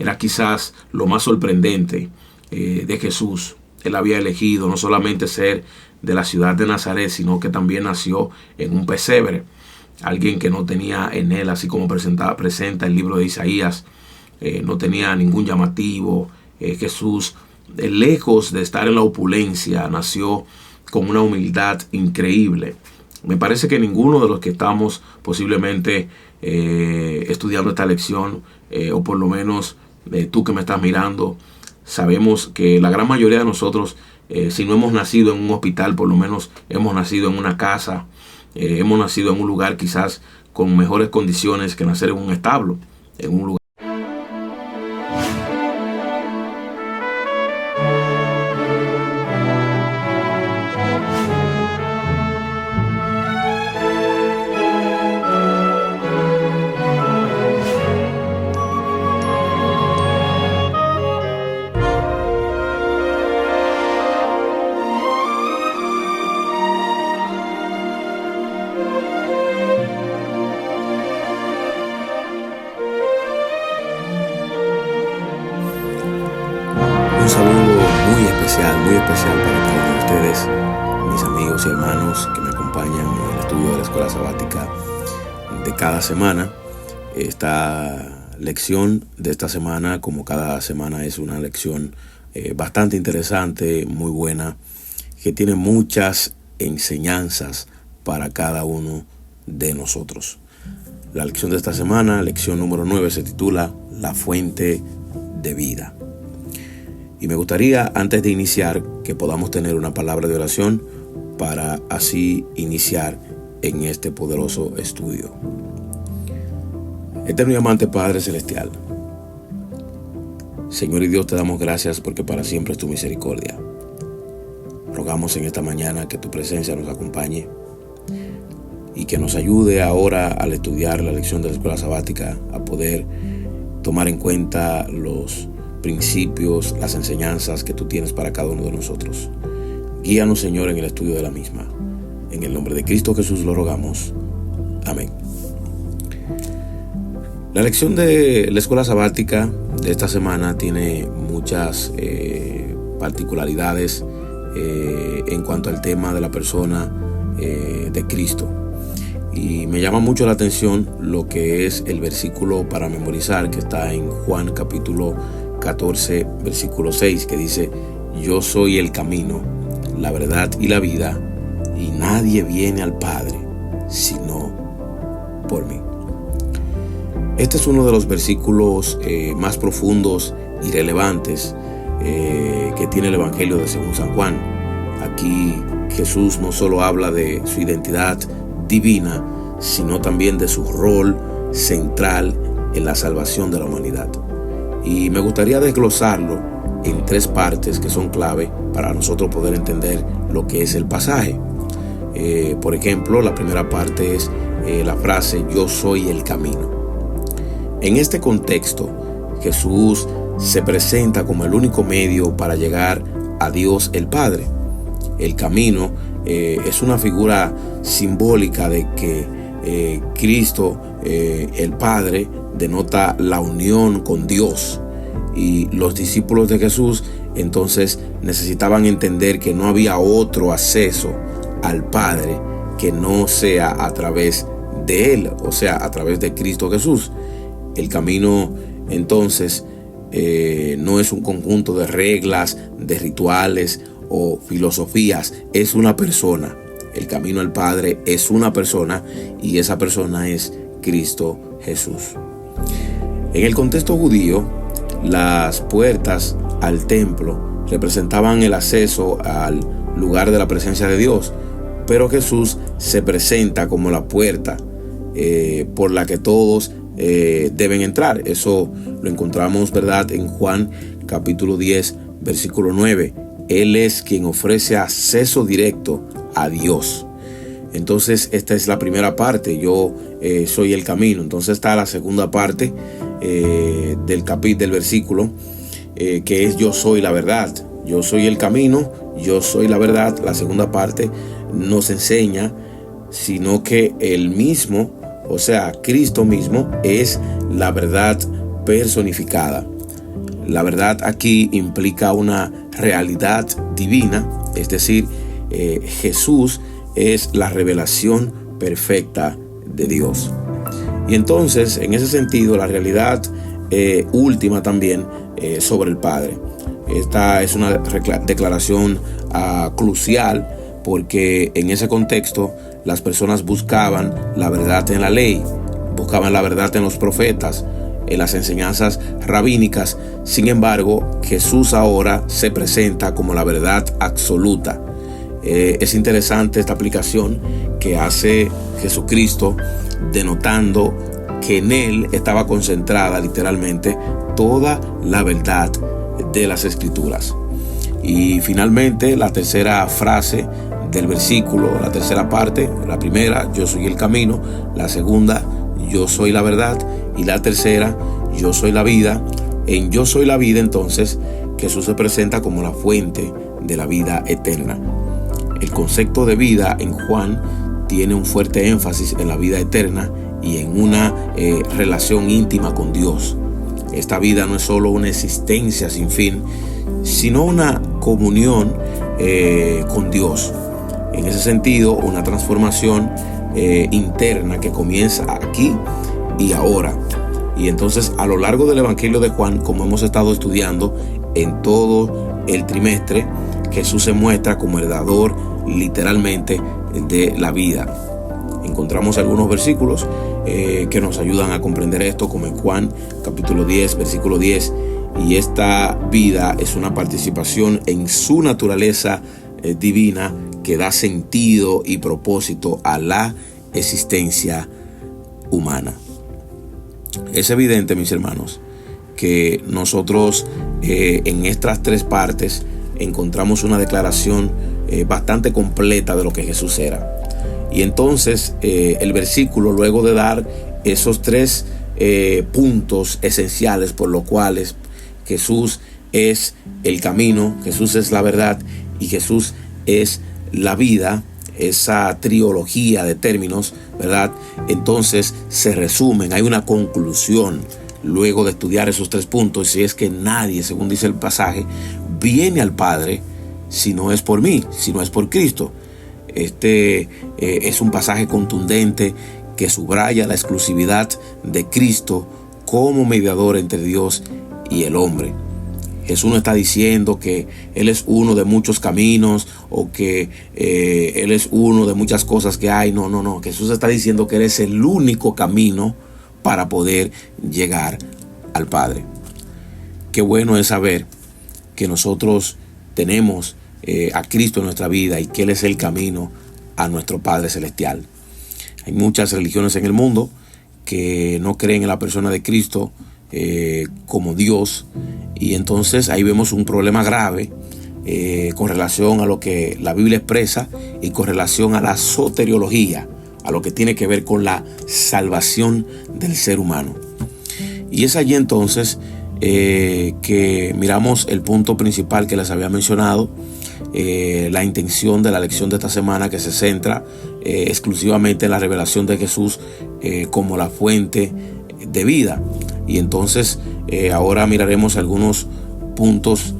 era quizás lo más sorprendente de Jesús. Él había elegido no solamente ser de la ciudad de Nazaret, sino que también nació en un pesebre. Alguien que no tenía en él, así como presenta el libro de Isaías, no tenía ningún llamativo. Jesús, lejos de estar en la opulencia, nació con una humildad increíble. Me parece que ninguno de los que estamos posiblemente estudiando esta lección, o por lo menos tú que me estás mirando, sabemos que la gran mayoría de nosotros, si no hemos nacido en un hospital, por lo menos hemos nacido en una casa, hemos nacido en un lugar quizás con mejores condiciones que nacer en un establo, en un lugar. Un saludo muy especial para todos ustedes, mis amigos y hermanos que me acompañan en el estudio de la Escuela Sabática de cada semana. Esta lección de esta semana, como cada semana, es una lección bastante interesante, muy buena, que tiene muchas enseñanzas para cada uno de nosotros. La lección de esta semana, lección número 9, se titula La fuente de vida. Y me gustaría, antes de iniciar, que podamos tener una palabra de oración para así iniciar en este poderoso estudio. Eterno y amante Padre Celestial, Señor y Dios, te damos gracias porque para siempre es tu misericordia. Rogamos en esta mañana que tu presencia nos acompañe y que nos ayude ahora al estudiar la lección de la Escuela Sabática a poder tomar en cuenta los principios, las enseñanzas que tú tienes para cada uno de nosotros. Guíanos, Señor, en el estudio de la misma. En el nombre de Cristo Jesús lo rogamos. Amén. La lección de la Escuela Sabática de esta semana tiene muchas particularidades en cuanto al tema de la persona de Cristo. Y me llama mucho la atención lo que es el versículo para memorizar, que está en Juan capítulo 14, versículo 6, que dice: yo soy el camino, la verdad y la vida, y nadie viene al Padre sino por mí. Este es uno de los versículos más profundos y relevantes que tiene el Evangelio de según San Juan. Aquí Jesús no solo habla de su identidad divina, sino también de su rol central en la salvación de la humanidad. Y me gustaría desglosarlo en 3 partes que son clave para nosotros poder entender lo que es el pasaje. Por ejemplo, la primera parte es la frase yo soy el camino. En este contexto, Jesús se presenta como el único medio para llegar a Dios el Padre. El camino es una figura simbólica de que Cristo, el Padre, denota la unión con Dios, y los discípulos de Jesús entonces necesitaban entender que no había otro acceso al Padre que no sea a través de Él, o sea, a través de Cristo Jesús. El camino entonces no es un conjunto de reglas, de rituales o filosofías, es una persona. El camino al Padre es una persona, y esa persona es Cristo Jesús. En el contexto judío, las puertas al templo representaban el acceso al lugar de la presencia de Dios, pero Jesús se presenta como la puerta por la que todos deben entrar. Eso lo encontramos, ¿verdad?, en Juan capítulo 10, versículo 9. Él es quien ofrece acceso directo a Dios. Entonces esta es la primera parte, yo soy el camino. Entonces está la segunda parte del versículo, que es yo soy la verdad. Yo soy el camino, yo soy la verdad. La segunda parte nos enseña, sino que Él mismo, o sea, Cristo mismo, es la verdad personificada. La verdad aquí implica una realidad divina, es decir, Jesús es la revelación perfecta de Dios. Y entonces, en ese sentido, la realidad última también sobre el Padre. Esta es una declaración crucial, porque en ese contexto las personas buscaban la verdad en la ley, buscaban la verdad en los profetas, en las enseñanzas rabínicas. Sin embargo, Jesús ahora se presenta como la verdad absoluta. Es interesante esta aplicación que hace Jesucristo, denotando que en Él estaba concentrada literalmente toda la verdad de las Escrituras. Y finalmente, la tercera frase del versículo, la tercera parte, la primera, yo soy el camino; la segunda, yo soy la verdad; y la tercera, yo soy la vida. En yo soy la vida, entonces, Jesús se presenta como la fuente de la vida eterna. El concepto de vida en Juan tiene un fuerte énfasis en la vida eterna y en una relación íntima con Dios. Esta vida no es solo una existencia sin fin, sino una comunión con Dios. En ese sentido, una transformación interna que comienza aquí y ahora. Y entonces, a lo largo del Evangelio de Juan, como hemos estado estudiando en todo el trimestre, Jesús se muestra como el dador literalmente de la vida. Encontramos algunos versículos que nos ayudan a comprender esto, como en Juan capítulo 10, versículo 10. Y esta vida es una participación en su naturaleza divina que da sentido y propósito a la existencia humana. Es evidente, mis hermanos, que nosotros en estas tres partes encontramos una declaración bastante completa de lo que Jesús era. Y entonces el versículo, luego de dar esos tres puntos esenciales por los cuales Jesús es el camino, Jesús es la verdad y Jesús es la vida, esa trilogía de términos, ¿verdad? Entonces se resumen, hay una conclusión luego de estudiar esos tres puntos. Y es que nadie, según dice el pasaje, viene al Padre si no es por mí, si no es por Cristo. Este es un pasaje contundente que subraya la exclusividad de Cristo como mediador entre Dios y el hombre. Jesús no está diciendo que Él es uno de muchos caminos o que Él es uno de muchas cosas que hay. No. Jesús está diciendo que Él es el único camino para poder llegar al Padre. Qué bueno es saber que nosotros tenemos a Cristo en nuestra vida y que Él es el camino a nuestro Padre Celestial. Hay muchas religiones en el mundo que no creen en la persona de Cristo como Dios, y entonces ahí vemos un problema grave con relación a lo que la Biblia expresa y con relación a la soteriología, a lo que tiene que ver con la salvación del ser humano. Y es allí entonces que miramos el punto principal que les había mencionado, la intención de la lección de esta semana, que se centra exclusivamente en la revelación de Jesús como la fuente de vida. Y entonces ahora miraremos algunos puntos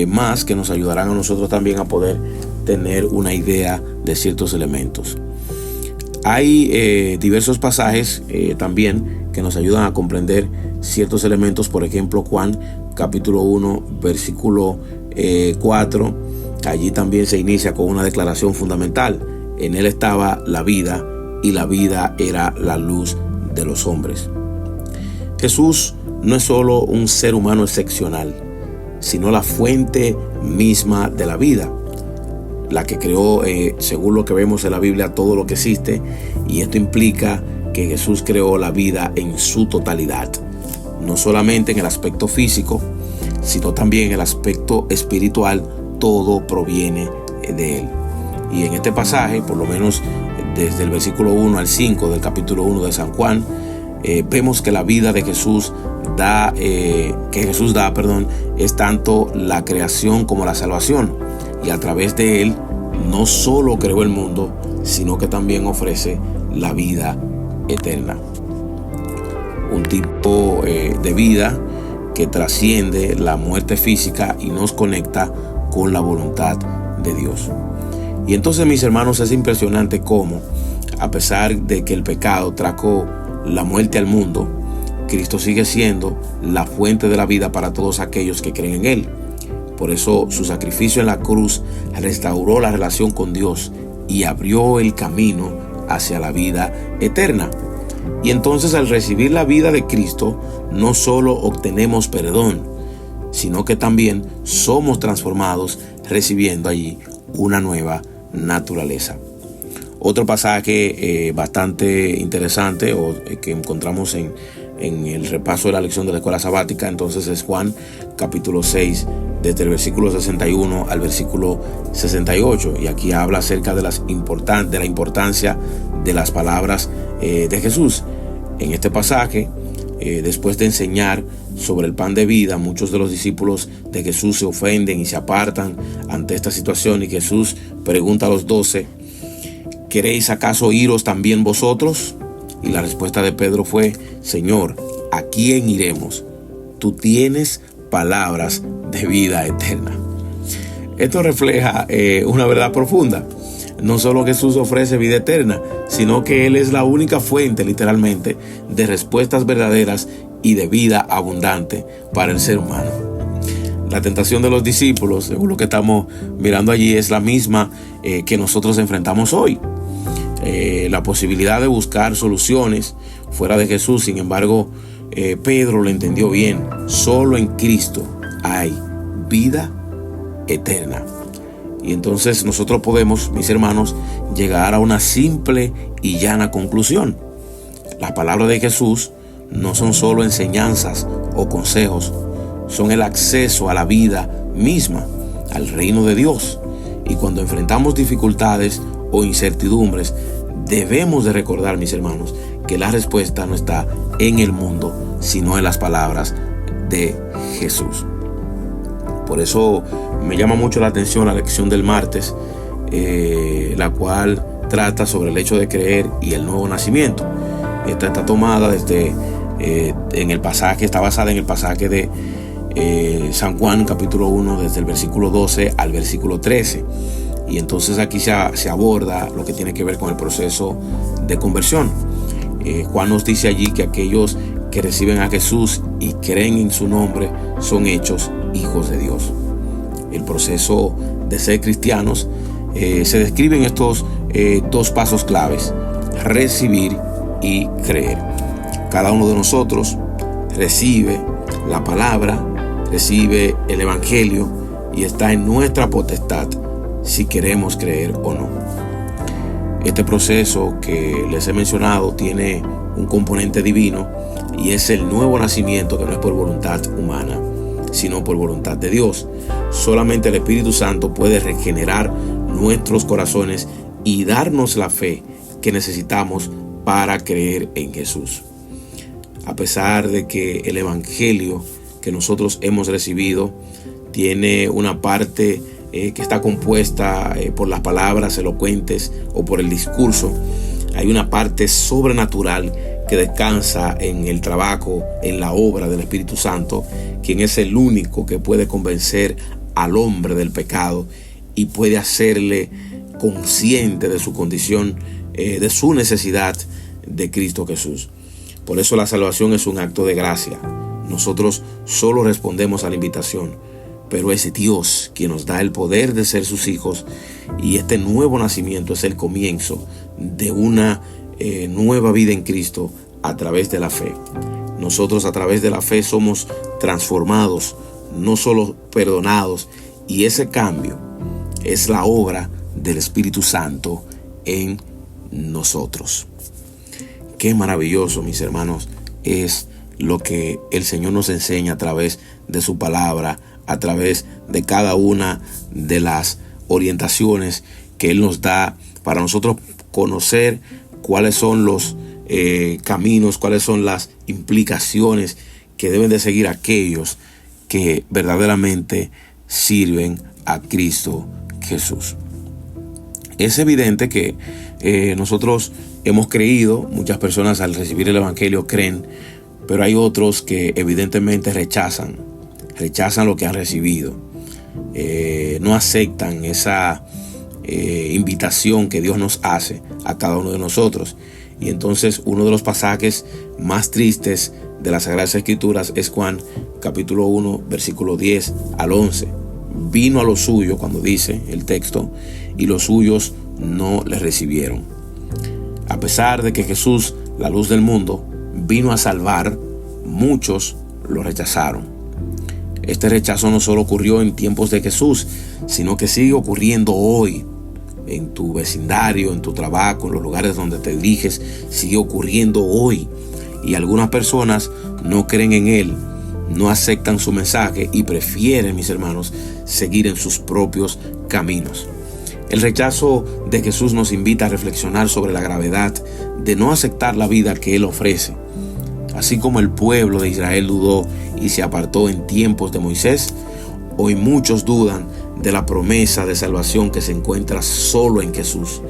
más que nos ayudarán a nosotros también a poder tener una idea de ciertos elementos. Hay diversos pasajes también que nos ayudan a comprender ciertos elementos. Por ejemplo, Juan capítulo 1 versículo 4. Allí también se inicia con una declaración fundamental. En Él estaba la vida y la vida era la luz de los hombres. Jesús no es solo un ser humano excepcional, sino la fuente misma de la vida, la que creó, según lo que vemos en la Biblia, todo lo que existe. Y esto implica que Jesús creó la vida en su totalidad, no solamente en el aspecto físico, sino también en el aspecto espiritual. Todo proviene de Él. Y en este pasaje, por lo menos desde el versículo 1 al 5 del capítulo 1 de San Juan, vemos que la vida de Jesús es tanto la creación como la salvación. Y a través de Él no solo creó el mundo, sino que también ofrece la vida eterna. Un tipo de vida que trasciende la muerte física y nos conecta con la voluntad de Dios. Y entonces, mis hermanos, es impresionante cómo, a pesar de que el pecado trajo la muerte al mundo, Cristo sigue siendo la fuente de la vida para todos aquellos que creen en Él. Por eso su sacrificio en la cruz restauró la relación con Dios y abrió el camino hacia la vida eterna. Y entonces, al recibir la vida de Cristo, no solo obtenemos perdón, sino que también somos transformados recibiendo allí una nueva naturaleza. Otro pasaje bastante interesante que encontramos en el repaso de la lección de la escuela sabática, entonces, es Juan capítulo 6, desde el versículo 61 al versículo 68. Y aquí habla acerca de la importancia de las palabras de Jesús. En este pasaje, después de enseñar sobre el pan de vida, muchos de los discípulos de Jesús se ofenden y se apartan ante esta situación, y Jesús pregunta a los 12: ¿queréis acaso iros también vosotros? Y la respuesta de Pedro fue: Señor, ¿a quién iremos? Tú tienes palabras de vida eterna. Esto refleja una verdad profunda. No solo Jesús ofrece vida eterna, sino que Él es la única fuente, literalmente, de respuestas verdaderas y de vida abundante para el ser humano. La tentación de los discípulos, según lo que estamos mirando allí, es la misma que nosotros enfrentamos hoy. La posibilidad de buscar soluciones fuera de Jesús. Sin embargo, Pedro lo entendió bien. Solo en Cristo hay vida eterna. Y entonces nosotros podemos, mis hermanos, llegar a una simple y llana conclusión. Las palabras de Jesús no son solo enseñanzas o consejos, son el acceso a la vida misma, al reino de Dios. Y cuando enfrentamos dificultades o incertidumbres, debemos de recordar, mis hermanos, que la respuesta no está en el mundo, sino en las palabras de Jesús. Por eso me llama mucho la atención la lección del martes, la cual trata sobre el hecho de creer y el nuevo nacimiento. Esta está tomada desde en el pasaje, está basada en el pasaje de San Juan capítulo 1, desde el versículo 12 al versículo 13. Y entonces aquí se aborda lo que tiene que ver con el proceso de conversión. Juan nos dice allí que aquellos que reciben a Jesús y creen en su nombre son hechos hijos de Dios. El proceso de ser cristianos se describe en estos dos pasos claves: recibir y creer. Cada uno de nosotros recibe la palabra, recibe el evangelio, y está en nuestra potestad si queremos creer o no. Este proceso que les he mencionado tiene un componente divino, y es el nuevo nacimiento, que no es por voluntad humana, sino por voluntad de Dios. Solamente el Espíritu Santo puede regenerar nuestros corazones y darnos la fe que necesitamos para creer en Jesús. A pesar de que el evangelio que nosotros hemos recibido tiene una parte que está compuesta por las palabras elocuentes o por el discurso, hay una parte sobrenatural que descansa en el trabajo, en la obra del Espíritu Santo, quien es el único que puede convencer al hombre del pecado y puede hacerle consciente de su condición, de su necesidad de Cristo Jesús. Por eso la salvación es un acto de gracia. Nosotros solo respondemos a la invitación, pero es Dios quien nos da el poder de ser sus hijos, y este nuevo nacimiento es el comienzo de una nueva vida en Cristo a través de la fe. Nosotros, a través de la fe, somos transformados, no solo perdonados, y ese cambio es la obra del Espíritu Santo en nosotros. Qué maravilloso, mis hermanos, es lo que el Señor nos enseña a través de su palabra, a través de cada una de las orientaciones que Él nos da para nosotros conocer cuáles son los caminos, cuáles son las implicaciones que deben de seguir aquellos que verdaderamente sirven a Cristo Jesús. Es evidente que nosotros hemos creído, muchas personas al recibir el evangelio creen, Pero hay otros que evidentemente rechazan lo que han recibido. No aceptan esa invitación que Dios nos hace a cada uno de nosotros. Y entonces uno de los pasajes más tristes de las Sagradas Escrituras es Juan capítulo 1 versículo 10 al 11. Vino a lo suyo, cuando dice el texto, y los suyos no le recibieron. A pesar de que Jesús, la luz del mundo, vino a salvar, muchos lo rechazaron. Este rechazo no solo ocurrió en tiempos de Jesús, sino que sigue ocurriendo hoy. En tu vecindario, en tu trabajo, en los lugares donde te diriges, sigue ocurriendo hoy. Y algunas personas no creen en Él, no aceptan su mensaje y prefieren, mis hermanos, seguir en sus propios caminos. El rechazo de Jesús nos invita a reflexionar sobre la gravedad de no aceptar la vida que Él ofrece. Así como el pueblo de Israel dudó y se apartó en tiempos de Moisés, hoy muchos dudan de la promesa de salvación que se encuentra solo en Jesús.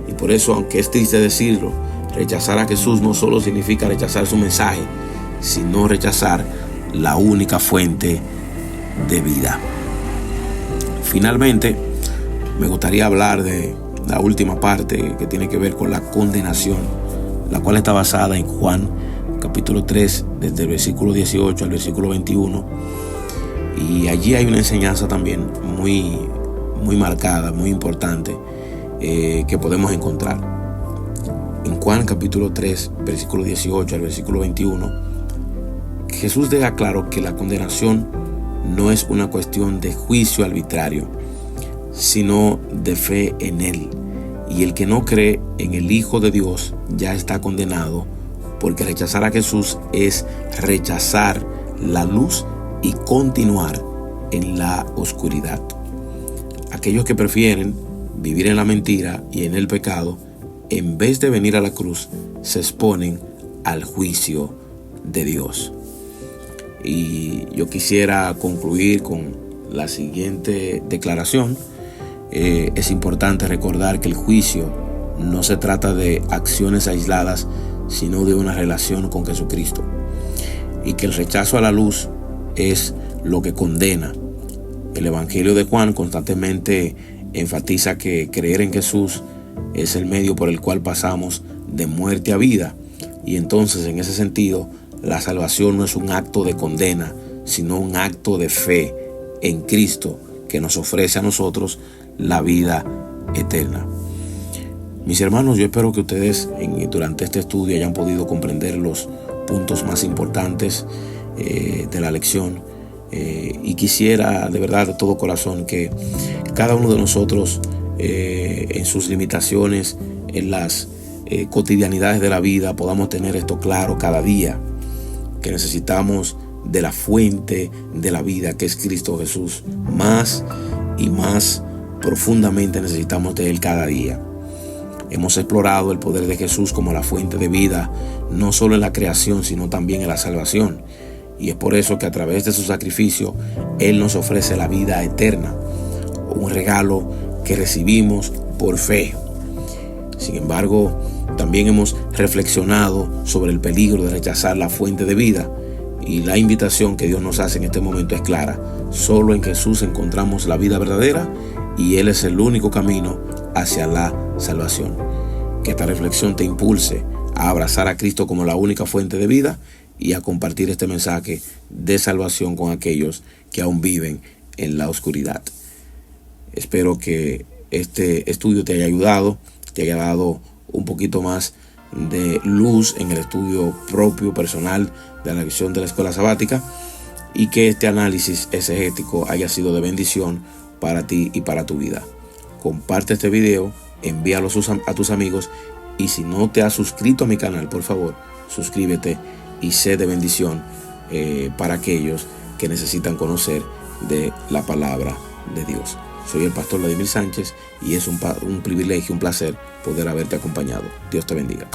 Y por eso, aunque es triste decirlo, rechazar a Jesús no solo significa rechazar su mensaje, sino rechazar la única fuente de vida. Finalmente, me gustaría hablar de la última parte que tiene que ver con la condenación, la cual está basada en Juan capítulo 3, desde el versículo 18 al versículo 21. Y allí hay una enseñanza también muy marcada, muy importante, que podemos encontrar. En Juan capítulo 3, versículo 18 al versículo 21, Jesús deja claro que la condenación no es una cuestión de juicio arbitrario, sino de fe en Él. Y el que no cree en el Hijo de Dios ya está condenado, porque rechazar a Jesús es rechazar la luz y continuar en la oscuridad. Aquellos que prefieren vivir en la mentira y en el pecado, en vez de venir a la cruz, se exponen al juicio de Dios. Y yo quisiera concluir con la siguiente declaración. Es importante recordar que el juicio no se trata de acciones aisladas, sino de una relación con Jesucristo. Y que el rechazo a la luz es lo que condena. El Evangelio de Juan constantemente enfatiza que creer en Jesús es el medio por el cual pasamos de muerte a vida. Y entonces, en ese sentido, la salvación no es un acto de condena, sino un acto de fe en Cristo que nos ofrece a nosotros la vida eterna. Mis hermanos, yo espero que ustedes durante este estudio hayan podido comprender los puntos más importantes de la lección, y quisiera de verdad de todo corazón que cada uno de nosotros en sus limitaciones, en las cotidianidades de la vida, podamos tener esto claro cada día, que necesitamos de la fuente de la vida que es Cristo Jesús. Más y más profundamente necesitamos de Él cada día. Hemos explorado el poder de Jesús como la fuente de vida, no solo en la creación, sino también en la salvación. Y es por eso que a través de su sacrificio, Él nos ofrece la vida eterna, un regalo que recibimos por fe. Sin embargo, también hemos reflexionado sobre el peligro de rechazar la fuente de vida, y la invitación que Dios nos hace en este momento es clara. Solo en Jesús encontramos la vida verdadera, y Él es el único camino hacia la salvación. Que esta reflexión te impulse a abrazar a Cristo como la única fuente de vida y a compartir este mensaje de salvación con aquellos que aún viven en la oscuridad. Espero que este estudio te haya ayudado, te haya dado un poquito más de luz en el estudio propio, personal de la lección de la escuela sabática, y que este análisis exegético haya sido de bendición para ti y para tu vida. Comparte este video, envíalo a tus amigos, y si no te has suscrito a mi canal, por favor, suscríbete y sé de bendición para aquellos que necesitan conocer de la palabra de Dios. Soy el pastor Vladimir Sánchez y es un privilegio, un placer poder haberte acompañado. Dios te bendiga.